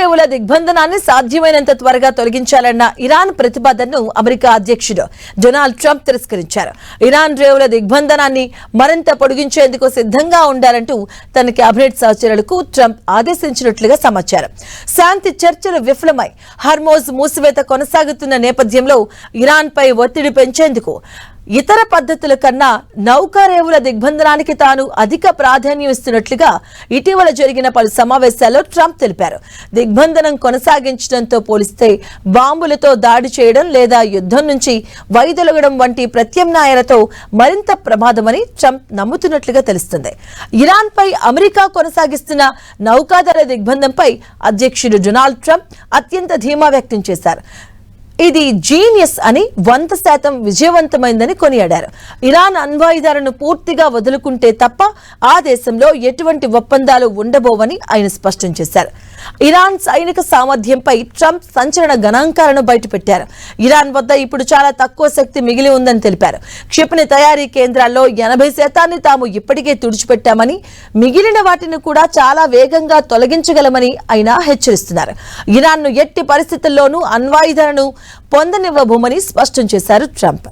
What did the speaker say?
రేవుల దిగ్బంధనాన్ని సాధ్యమైనంత త్వరగా తొలగించాలన్న ఇరాన్ ప్రతిపాదనను అమెరికా అధ్యక్షుడు డొనాల్డ్ ట్రంప్ తిరస్కరించారు. ఇరాన్ రేవుల దిగ్బంధనాన్ని మరింత పొడిగించేందుకు సిద్ధంగా ఉండాలంటూ తన కేబినెట్ సహచరులకు ట్రంప్ ఆదేశించినట్లుగా సమాచారం. శాంతి చర్చలు విఫలమై హర్మోజ్ మూసివేత కొనసాగుతున్న నేపథ్యంలో ఇరాన్ పై ఒత్తిడి పెంచేందుకు ఇతర పద్ధతుల కన్నా నౌకారేవుల దిగ్బంధనానికి తాను అధిక ప్రాధాన్యం ఇస్తున్నట్లుగా ఇటీవల జరిగిన పలు సమావేశాల్లో ట్రంప్ తెలిపారు. దిగ్బంధనం కొనసాగించడంతో పోలిస్తే బాంబులతో దాడి చేయడం లేదా యుద్ధం నుంచి వైదొలగడం వంటి ప్రత్యామ్నాయాలతో మరింత ప్రమాదమని ట్రంప్ నమ్ముతున్నట్లుగా తెలుస్తుంది. ఇరాన్ పై అమెరికా కొనసాగిస్తున్న నౌకాదళ దిగ్బంధంపై అధ్యక్షుడు డొనాల్డ్ ట్రంప్ అత్యంత ధీమా వ్యక్తం చేశారు. ఇది జీనియస్ అని 100% విజయవంతమైందని కొనియాడారు. ఇరాన్ అణ్వాయుధాలను పూర్తిగా వదులుకుంటే తప్ప ఆ దేశంలో ఎటువంటి ఒప్పందాలు ఉండబోవని ఆయన స్పష్టం చేశారు. ఇరాన్ సైనిక సామర్థ్యంపై ట్రంప్ సంచలన గణాంకాలను బయటపెట్టారు. ఇరాన్ వద్ద ఇప్పుడు చాలా తక్కువ శక్తి మిగిలి ఉందని తెలిపారు. క్షిపణి తయారీ కేంద్రాల్లో 80% తాము ఇప్పటికే తుడిచిపెట్టామని, మిగిలిన వాటిని కూడా చాలా వేగంగా తొలగించగలమని ఆయన హెచ్చరిస్తున్నారు. ఇరాన్ను ఎట్టి పరిస్థితుల్లోనూ అణ్వాయుధాలను పొందనివ్వబోమని స్పష్టం చేశారు ట్రంప్.